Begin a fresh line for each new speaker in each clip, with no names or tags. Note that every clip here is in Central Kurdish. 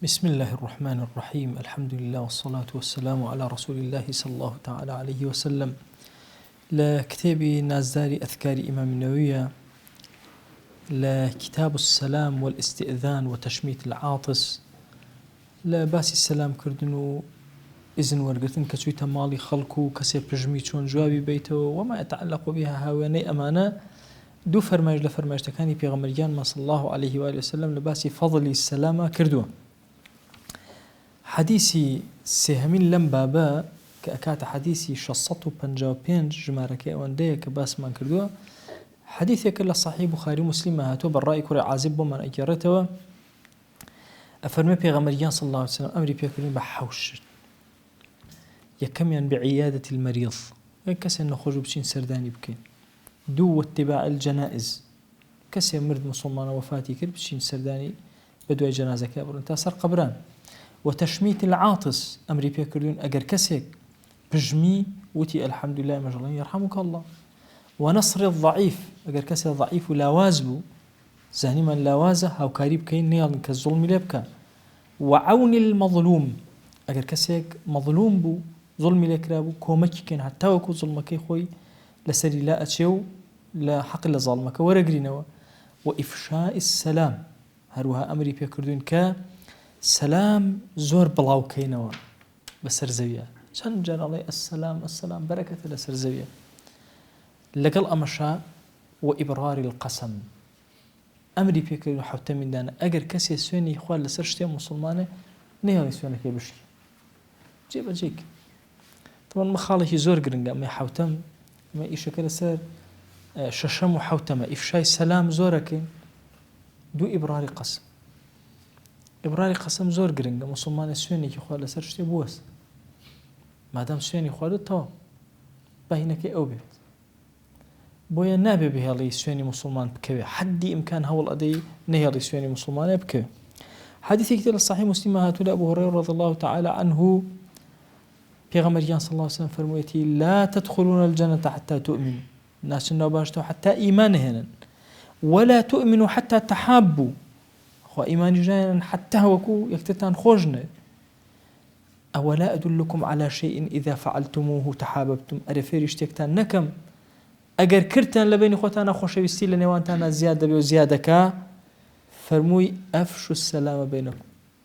بسم الله الرحمن الرحيم. الحمد لله والصلاة والسلام على رسول الله صلى الله تعالى عليه وسلم. لكتاب نازدار أذكار إمام النووي لكتاب السلام والاستئذان وتشميت العاطس لباس السلام كردنو إذن ورقتن كسويت مالي خلقو كسي بجمي چون جوابي بيته وما يتعلق بها هاواني أمانة دو فرماج لفرماج تكاني بيغمريان صلى الله عليه وآله وسلم لباس فضل السلام كردوه. حديثي سهمين لم بابا كأكات حديثي شصته بنجاوبين جمارك وانديه كباس ما كردوه. حديثي كلا صحيح بخاري مسلم هاتو بالرأي كوري عازب ومن أجرته أفرمي بيغمريان صلى الله عليه وسلم أمري بيكرين بحوش يكميا بعيادة المريض كسي نخرج بشين سرداني بكين دو واتباع الجنائز كسي مرد مسلمان وفاتي كرب بشين سرداني بدوي جنازة كابر انتا سر قبران وتشميت العاطس أمري بيكرين أجر كسيك بجمي وتي الحمد لله مجلين يرحمك الله. ونصر الضعيف أجر كسي ضعيف لا وازبو زاني من لا وازه هاو كاريب كين نيال كالظلم لبكا. وعون المظلوم أجر كسيك مظلوم بو ظلمي لكرابو كومكي كين حتى وكو ظلمكي خوي لسري لا أتشو لا حق لظالمك ورقرينوا. وإفشاء السلام هروها أمري بيكردون سلام زور بلاو كينوا بسرزوية شان جان الله السلام بركة لسرزوية لقل أمشاء وإبرار القسم أمري بيكردون حوتا من دانا أجر كسي سويني إخوان لسرشتين مسلمانة نيالي سوينك يبشكي جيب أجيك طبعا مخالفي زور قرنقا ما حوتم ما إيشكال سر ششم وحوتم إفشاء السلام زورك دو إبرار قسم إبرار قسم زور قرنقا مسلمان سويني إخوان لسرشتين بوس ما دام سويني إخوان التواب باهنك أو بيت بويا نابي بهالي سويني مسلمان بكوي حدي إمكان هول أدي نهالي سويني مسلمان بكوي. حديث كتير الصحيح مسلم هاتوا أبو هريرة رضي الله تعالى عنه بيغمريان صلى الله عليه وسلم فرمويتي لا تدخلون الجنة حتى تؤمنوا الناس إنه باشتوا حتى إيمان هنا ولا تؤمنوا حتى تحابوا خو إيمان جانا حتى وكو يكتتان خوجنا. أولا أدلكم على شيء إذا فعلتموه تحاببتم أرفير اشتكتان نكم أجر كرتان لبين خوتانا خوشي بستيل نيوانتانا زيادة بيوزيادة فرموي أفشوا السلام بينكم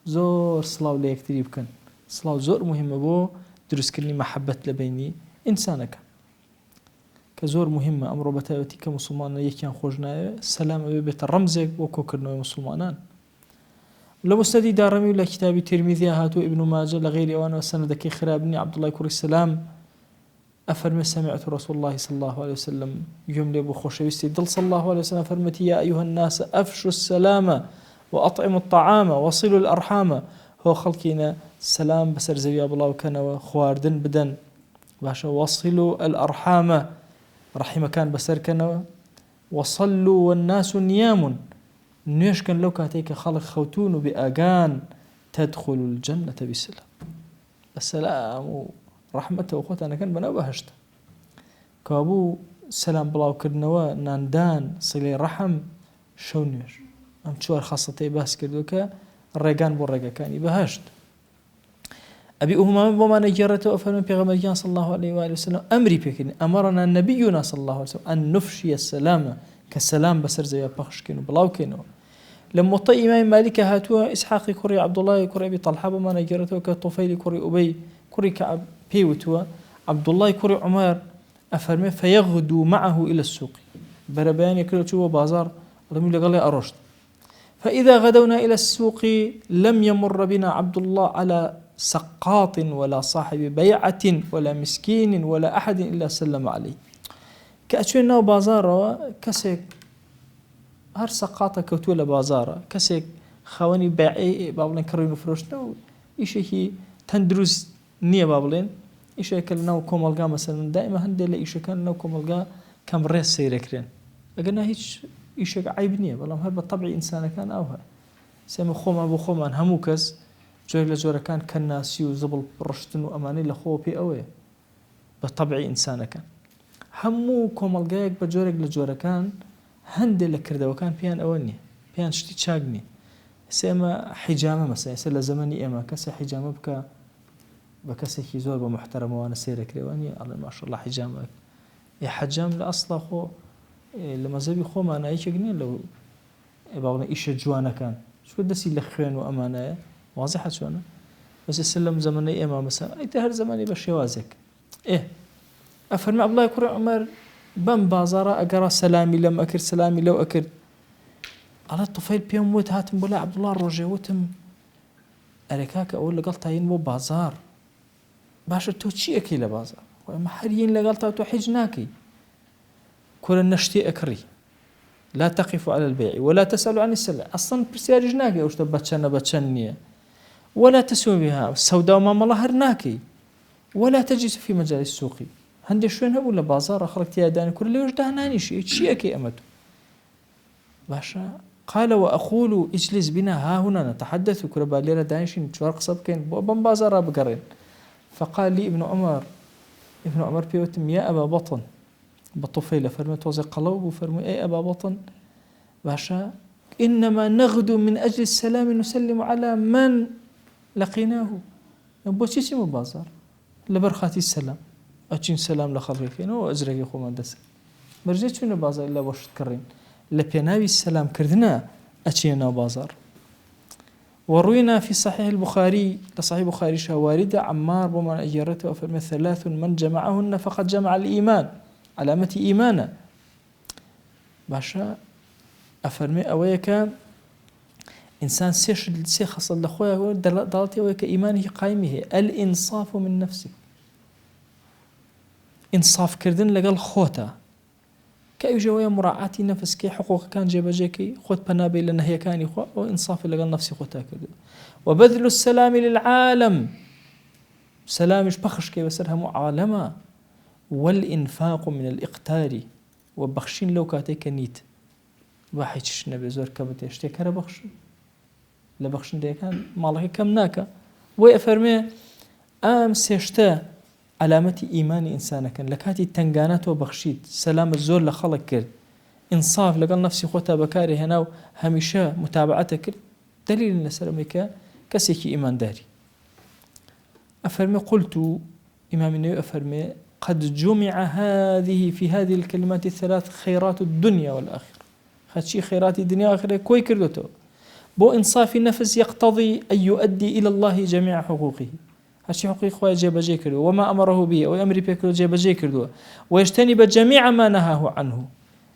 زور صلاة ليكتريب كان صلاة زور مهمة بو درس كني محبة لبيني إنسانك كزور مهمة أمر بتاوتي كمسلمان يكيان خوجنا السلام بيت الرمزك وكوكرنا مسلمانان. لو مستدي دارمي ولا كتاب ترمذي هاتو ابن ماجه لغير وانا وسندك خرابني عبد الله كوري السلام أفرم سمعت رسول الله صلى الله عليه وسلم يوم لابو خوشويستي دل صلى الله عليه وسلم فرمتي يا أيها الناس أفشوا السلام وأطعموا الطعام وصلوا الأرحام هو خلقنا سلام بسر زويا بلا وكان خواردن بدن باشا وصلوا الأرحام رحم كان بسر كان وصلوا والناس نيام نيش كان لو كاتيك خلق خوتون بأجان تدخل الجنة بسلام السلام ورحمته وخوتنا كان بنا بهشت كابو سلام بلا وكرنوا ناندان صلي رحم شونير أم تشوار خاصتي باس كردوكا الرجان بالرجا كان بهشت. أبي أمام وما نجرته أفهم بيغمريان صلى الله عليه وآله وسلم أمري بكن أمرنا نبينا صلى الله عليه وسلم أن نفشي السلام كالسلام بسر زي بخش كنو بلاو كنو. لما طي إمام مالك هاتوا إسحاق كوري عبد الله كوري أبي طلحة وما نجرته كطفيل كوري أبي كوري كعب بيوتوا عبد الله كوري عمر أفرمي فيغدو معه إلى السوق بربان يكرر شو بازار رمي قال لي أرشد فإذا غدونا إلى السوق لم يمر بنا عبد الله على سقاط ولا صاحب بيعة ولا مسكين ولا أحد إلا سلم عليه كأشوينا بازار كسك هر سقاطة كوتولا بازار كسك خواني بيعي بابلين كرينو فروشنا إيشي تندرس نية بابلين إيش كلنا وكم الجا مثلا دائما هندي لا إيش كلنا وكم الجا كم رئيس سيركرين لقينا هيش إيش عيب نية والله هذا بالطبع إنسان كان أوها سامي خوما أبو خوما هموكس جورك لجورا كان كناسي وزبل رشتن وأماني لخوه بي أوه بالطبع إنسان كان همو كم الجا بجورك لجورا كان هندي لكرده وكان بيان أولني بيان شتي تشاقني سيما حجامة مثلا يسأل زمني إما كسي حجامة بك بكسي كي زور بمحترم وأنا سيرك لواني على ما شاء الله حجامك يا حجام لأصلا خو لما زبي خو ما أنا إيش جنين لو بعضنا إيش جوانا كان شو دسي لخوين وأمانة واضحة شو أنا بس السلم زمني إما مثلا أي تهر زمني بشوازك أفرمي الله يكون عمر بم بازارة أقرأ سلامي لم أكر سلامي لو أكر على الطفيل بيوم وت هاتم بلا عبد الله الرجي وتم أريكاك أقول لقلتها ينمو بازار باشا تو شيء أكي لبازار وما حريين لقلتها تو حجناكي كل النشتي أكري لا تقف على البيع ولا تسأل عن السلع أصلا برسيار جناكي أوش تبتشن بتشنية ولا تسوي بها السوداء وما ملهرناكي ولا تجلس في مجال السوق هندي شوين ولا بازار أخرجت يا داني كل اللي وجده هناني شيء أكي أمته باشا قال وأقول اجلس بنا ها هنا نتحدث كل باليرة دانشين شوار قصب كين بم بازار بقرين فقال لي ابن عمر بيوتم يا أبا بطن بطفيلة فرمت وزي قلوب وفرمي أي أبا بطن باشا إنما نغدو من أجل السلام نسلم على من لقيناه بوشيش مبازار لبرخاتي السلام أجين سلام لخلقين وأزرق يخو من دس مرجيت شنو بازار إلا وش تكرين لبيناوي السلام كردنا أجينا بازار وروينا في صحيح البخاري لصحيح البخاري شواردة عمار بمن أجرته وفرمي 3 من جمعهن فقد جمع الإيمان علامة إيمانا باشا أفرمي أويك إنسان سي خصل لخويا دلالتي أويك إيمانه قائمه الإنصاف من نفسك إنصاف كردن لقل خوتا كأيجوية مراعاة نفس كي حقوق كان جيبجيكي خود بنابي لنهي كان يخوة وإنصاف لقل نفسي خوتا كردو وبذل السلام للعالم سلامش بخش كي بسرها معالمة والإنفاق من الإقتار وبخشين لو كاتيك نيت واحد شنا بزور كبت يشتكر بخشين لبخشين ده كان مالك كم ناكا ويفرمي سيشتا علامة إيمان إنسان كان لكاتي تنجانات وبخشيت سلام الزور لخلق كرد إنصاف لقال نفسي خوتا بكاري هنا هميشا متابعتك دليل لسلامك كسيكي إيمان داري أفرمي قلت إمام النووي أفرمي قد جمع في هذه الكلمات الثلاث خيرات الدنيا والآخرة هادشي خيرات الدنيا والآخرة كوي كردوتو بو إنصاف النفس يقتضي أن يؤدي إلى الله جميع حقوقه هادشي حقوق خويا جيبجي كردو وما أمره به ويأمر بكردو جيبجي كردو ويجتنب جميع ما نهاه عنه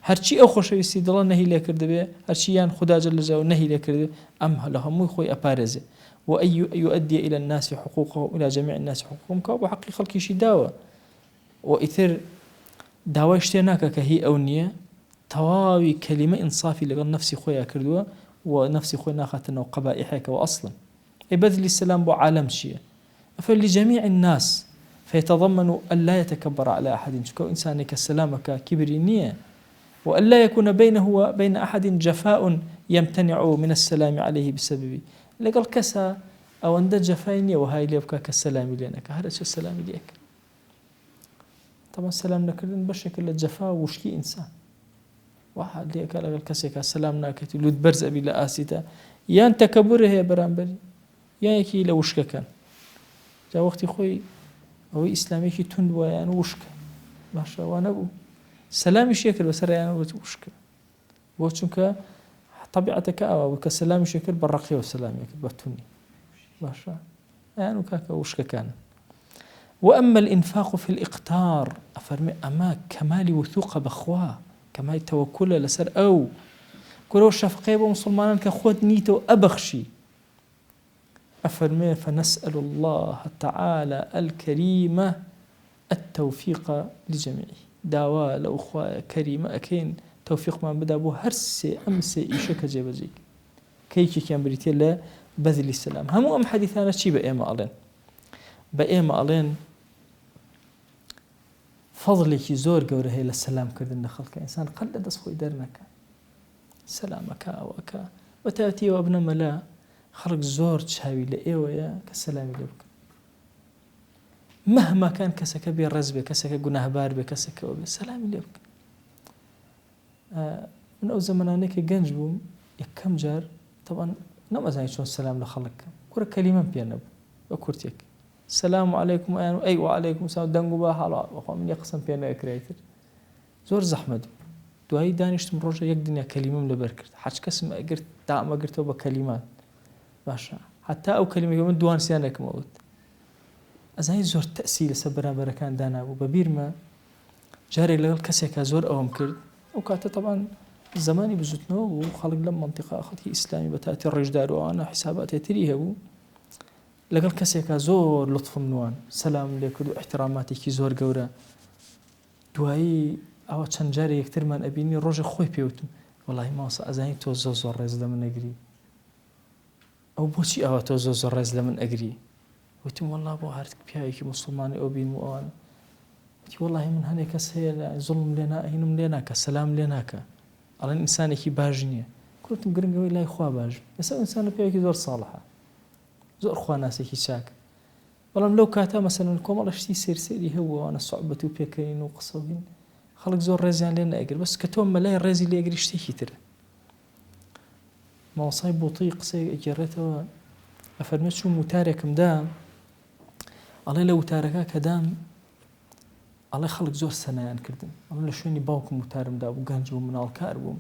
هادشي أو خوش يستيد الله نهي لي كردو به هادشي يان خدا جل جلاله نهي لي كردو أم لهم خوي أبارزه وأن يؤدي إلى الناس حقوقه إلى جميع الناس حقوقهم كابو حقي خلقي شي داوة وإثر داوای شتێ ناکە کە هی ئەو نییە تەواوی کەلیمە ئینصافی لەگەڵ نفسی خۆیان کردووە و نفسی خۆی ناخاتنەوە قەبائحێکەوە أصلا بذل السلام بۆ عالم چییە فلجميع الناس فيتضمن أن لا يتكبر على أحد شكو إنسانك السلامك كبري نية وأن لا يكون بينه وبين أحد جفاء يمتنع من السلام عليه بسببه لقل كسا أو أن جفايني وهاي ليبكا كالسلام لينك هذا شو السلام ليك طبعا السلام نكردن بشكل الجفاء وشكي إنسان واحد ليك لقل كسيك السلام ناكتي لود برز أبي لآسيتا يان تكبره هي برانبري يان يكي لوشكا كان جا وقتی خوی اوی اسلامی کی تند و یعنی وشک باشه و نبو سلامش يكل بسر يعني وشك وچونك طبيعتك او كسلامش يكل بالرقي والسلام يكل بتوني باشه يعني كاك وشك كان واما الانفاق في الاقتار افرمي اما كمال وثوق بخواه كمال توكل لسر او كلو شفقي بمسلمان كخود نيتو ابخشي أفرمي فنسأل الله تعالى الكريم التوفيق لجميعه دعوة لأخوة كريمة أكين توفيق ما بدأ بو هرسي أمسي إيشك جيبجيك كيكي كان بريتي لا بذل السلام همو أم حديثانا شي بأيما ألين فضلك زور قوره هي للسلام كردن خلق إنسان قلد أصخو إدارنك سلامك وكا وتأتي وابن ملا خلق زور تشاوي لأيوة كالسلام لبك مهما كان كسك بالرزبة كسك جناه باربة كسك وبالسلام لبك من أول زمانك جنجبهم يكم جار طبعا نەمەزانی چۆن سەلام لە خەڵک کورە کەلیمەم پێ نەبوو بە کورتێک سەلام عەلەیکم ئەی وعەلەیکم سەلام دەنگ و بە هەڵا بەخوا من یە قسەم پێ نەکرایتر زۆر زەحمەت بوو دوایی دانیشتم ڕۆژە یەک دنیا کەلیمەم لەبەر کرد هەچ کەسم ئەگرت دامەگرتەوە بە کەلیمات باشە حتا ئەو کەلیمەی من دوانسیان نەکەمەوت ئەزانی زۆر تەئسیر لەسەر بەرامبەرەکان دانابوو بە بیرمە جارێک لەگەڵ کەسێکا زۆر ئەوەم کرد ئەو کاتە تەبان زمانی بزوتنەوە بوو خەڵک لەم مەنتیقا خەڵکی ئیسلامی بە تاتی ڕێژدار و ئەوانە حیساباتێتری هەبوو لەگەڵ کەسێکا زۆر لطفم نوان سەلام لێ کرد و احتراماتێکی زۆر گەورە دوایی ئەوە چەند جارێ یەکترمان ئەبینی ڕۆژە خۆی پێوتم وەڵاهی ماسە ئەزانی تۆ زۆر ڕێز لە من ئەگری ئەو بۆچی ئەوە تۆ زۆر ڕێز لە من ئەگری وتم وەڵا بۆ هەر پیاوێکی موسڵمانی ئەو بین و ئەوان وتی وەڵاهی من هەنێک کەس هەیە زوڵم لێ ئەهینم لێ ناکە سەلام لێ ناکە ئەڵێن ئینسانێکی باش نییە کوتم گرنگەوەی لای خوا باش ئێستا ئینسانە پیاوێکی زۆر ساڵحە زۆر خواناسێکی چاکە بەڵام لەو کاتە مەسەلەن کۆمەڵە شتی سێرسێری هەبوو ئەوانە سوعبەت و پێکەین و قسە بین خەڵک زۆر ڕێزیان لێ نەئەگر بەس کە تۆ مەلای ڕێزی لێگری شتێکی ترە ماوەسای بۆتەی قسەی ئەگەڕێتەوە ئەفەرمێت چوو وتارێکمدا ئەڵێ لە وتارەکە کە دام ئەڵێ خەڵک زۆر سەنایان کردن ئەڵێ لە شوێنی باوکم وتارمدا بوو گەنج بوو مناڵکار بووم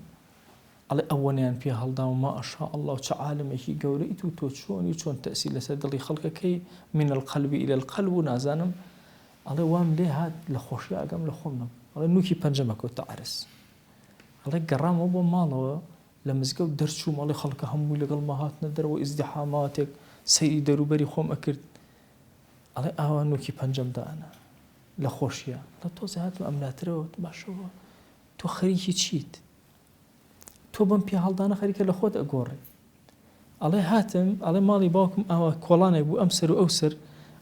ئەڵێ ئەوەنیان پێ هەڵدا و ماشاء الله و چه عالمێکی گەورەیت و تۆ چۆنی چۆن تەئسیر لەسەر دڵی خەڵکەکەی من القلب إلى القلب و نازانم ئەڵێ وام لێ هات لە خۆشی ئاگەم لە خۆم نەبوو ئەڵێ نوکی پەنجەمە کەوتە عەرس ئەڵێ گەڕامەوە بۆ ماڵەوە لە مزگەوت دەرچووم ئەڵێ خەڵکە هەمووی لەگەڵما هاتنە دەرەوە ئیزدیحاماتێک سەیری دەروبەری خۆم ئەکرد ئەڵێ ئاوا نوکی پەنجەم دانا لە خۆشیە لە تۆزە هاتم ئەملاترەوە باشەوە تۆ خەریکی چیت تۆ بەم پێ هەڵدانە خەریکە لە خۆت ئەگۆڕی ئەڵێ هاتم ئەڵێ ماڵی باوکم ئاوا کۆڵانێک بوو ئەم سەر و ئەو سەر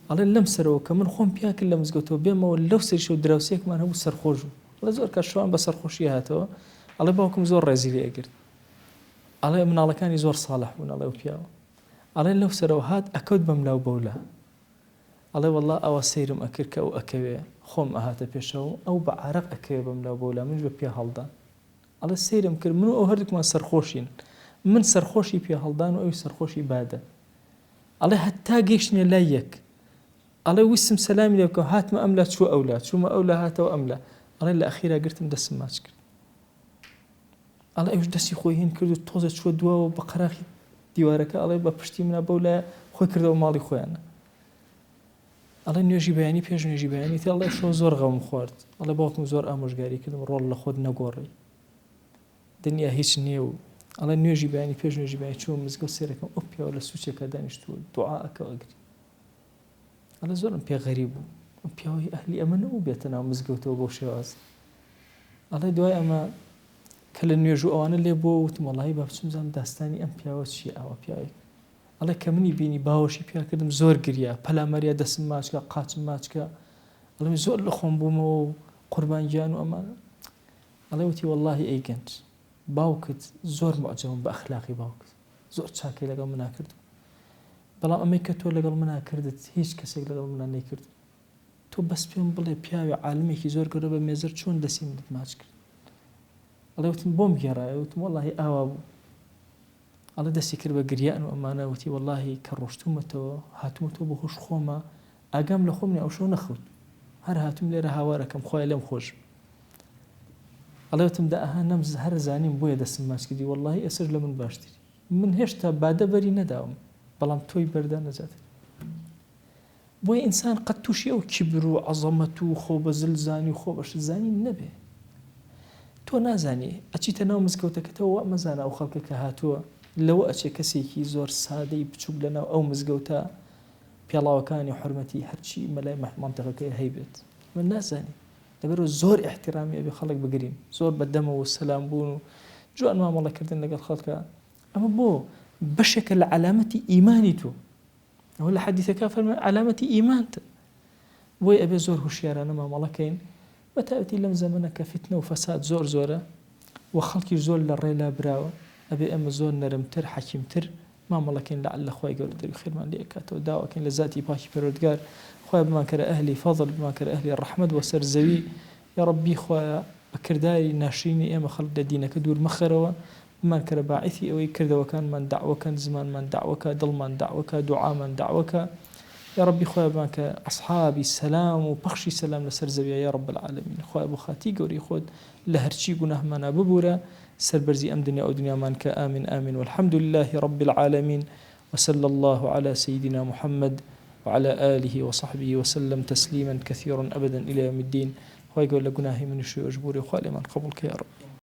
ئەڵێ لەم سەرەوە کە من خۆم پیا کرد لە مزگەوتەوە بێمەوە لەو سەریشە و دراوسێکمان هەبوو سەرخۆش بوو ئەڵێ زۆر کەشوان بە سەرخۆشی هاتەوە ئەڵێ باوکم زۆر ڕێزی لێ ئەگرت ئەڵێ مناڵەکانی زۆر ساڵح بوون ئەڵێ و پیاوە ئەڵێ لەو سەرەوە هات ئەکەوت بەم لاو بەولا ئەڵێ وەڵا ئەوە سەیرم ئەکرد کە ئەو ئەکەوێ خۆم ئەهاتە پێشەوە ئەو بە عەرەق ئەکەوێ بەم لاو بەولا منش بە پێ هەڵدان ئەڵێ سەیرم کرد من و ئەو هەردووکمان سەرخۆشین من سەرخۆشی پێ هەڵدان و ئەوی سەرخۆشی بادە ئەڵێ هەتا گەیشتنە لای یەک ئەڵێ ویستم سەلامی لێ بکەم هاتمە ئەملا چووە ئەولا چوومە ئەولا هاتەوە ئەملا ئەڵێ لە ئەخیرا گرتم دەستم ماچ کرد ئەڵێ ئەوش دەستی خۆی هین کرد و تۆزە چووە دواوە بە قەراخی دیوارەکە ئەڵێ بە پشتی منە بەولا خۆی کردەوە ماڵی خۆیانە ئەڵێ نوێژی بەیانی پێش نوێژی بەیانی تێ ئەڵێ شۆ زۆر غەوم خوارد ئەڵێ باوکم زۆر ئامۆژگاری کردم ڕۆڵ لە خۆت نەگۆڕی دنیا هیچ نییە و ئەڵێ نوێژی بەیانی پێش نوێژی بەیانی چووم مزگەوت سێرەکەم ئەو پیاوە لە سوچێکە دانیشتووە دوعا ئەکە ئەگری ئەڵێ زۆرم پێ غەریب بوو ئەم پیاوەی ئەهلی ئەمە نەبوو بێتە ناو مزگەوتەوە بۆ شێواز ئەڵێ دوای ئەمە کە لە نوێژ و ئەوانە لێ بۆ وتم وەڵاهی با بچم زانم داستانی ئەم پیاوە چییە ئەوە پیاوێک ئەڵێ کە منی بینی باوەشی پیا کردم زۆر گریا پەلامەریە دەسم ماچکە قاچم ماچکە ئەڵێ زۆر لە خۆم بوومەوە و قوربانگیان و ئەمانە ئەڵێ وتی وەڵاهی ئەی گەنج باوکت زۆر معجبم بە ئەخلاقی باوکت زۆر چاکەی لەگەڵ منا کرد بەڵام ئەمەی کە تۆ لەگەڵ منا کردت هیچ کەسێک لەگەڵ منا نەیکرد تۆ بەس پێم بڵێ پیاوی عالمێکی زۆر گەورە بە مێزر چۆن دەسی منت ماچ کرد ئەڵێ وتم بۆم گێڕایە وتم وەڵاهی ئاوا بوو ئەڵێ دەستی کرد بە گریان و ئەمانە وتی وەڵاهی کە ڕۆشتومەتەوە هاتوومەتەوە بە خۆش خۆمە ئاگام لە خۆم ئەو شەو نەخوت هەر هاتووم لێرە هاوارەکەم خۆی لێم خۆش ئەڵێ وتم دا ئەها نەم هەر زانیم بۆیە دەستم ماچ کردی وەڵاهی ئەسر لە من باشتری من هێشتا بادە بەری نەداوم بەڵام تۆی بەردا نەجاتر بۆیە ئینسان قەت تووشی ئەو کیبر و عەزەمەت و خۆ بەزل زانی و خۆ بەش زانی نەبێ تۆ نازانی ئەچیتە ناو مزگەوتەکەتەوە وا مەزانە ئەو خەڵکە کە هاتووە لەوە ئەچێ کەسێکی زۆر سادەی بچووک لەناو ئەو مزگەوتە پێڵاوەکانی حرمەتی هەرچی مەلای مەحمانتەقەکەی هەیبێت من نازانی لەبەرەوە زۆر احترامی ئەبێ خەڵک بگرین زۆر بەدەمەوە و سەلام بوون و جوان مامەڵەکردن لەگەڵ خەڵکە ئەمە بۆ بەشێکە لە عەلامەتی ئیمانی تۆ ئەوە لە حەدیثەکە فەرمێ عەلامەتی ئیمانتە بۆی ئەبێ زۆر هوشیارانە مامەڵەکەین بەتایبەتی لەم زەمانە کە فیتنە و فەساد زۆر زۆرە و خەڵکی زۆر لە ڕێلا براوە ئەبێ ئەمە زۆر نەرمتر حەکیمتر مامەڵەکەین لەعەلە خوای گەورەتری خێرمان لێ ئەکاتەوە داواکەین لە ذاتی پاکی پەروەردگار خوای بمان کەرە ئەهلی فەضل بمان کەرە ئەهلی ڕەحمەت و سەرزەوی یا ڕەبی خوایە بە کرداری ناشرینی ئێمە خەڵک لە دینەکە دوور مەخەرەوە بمان كرا باعثي أو يكرد وكان من دعوة كان زمان من دعوة دل من دعوة دعاء من دعوة يا ربي خويا بانك أصحابي السلام وبخشي سلام لسر زبيا يا رب العالمين خويا أبو خاتي قوري خود لهرشي قناه منا ببورا سر برزي أم دنيا أو دنيا مانك آمين آمين والحمد لله رب العالمين وصلى الله على سيدنا محمد وعلى آله وصحبه وسلم تسليما كثيرا أبدا إلى يوم الدين خويا يقول لقناهي من الشيء أجبوري وخالي من قبولك يا رب.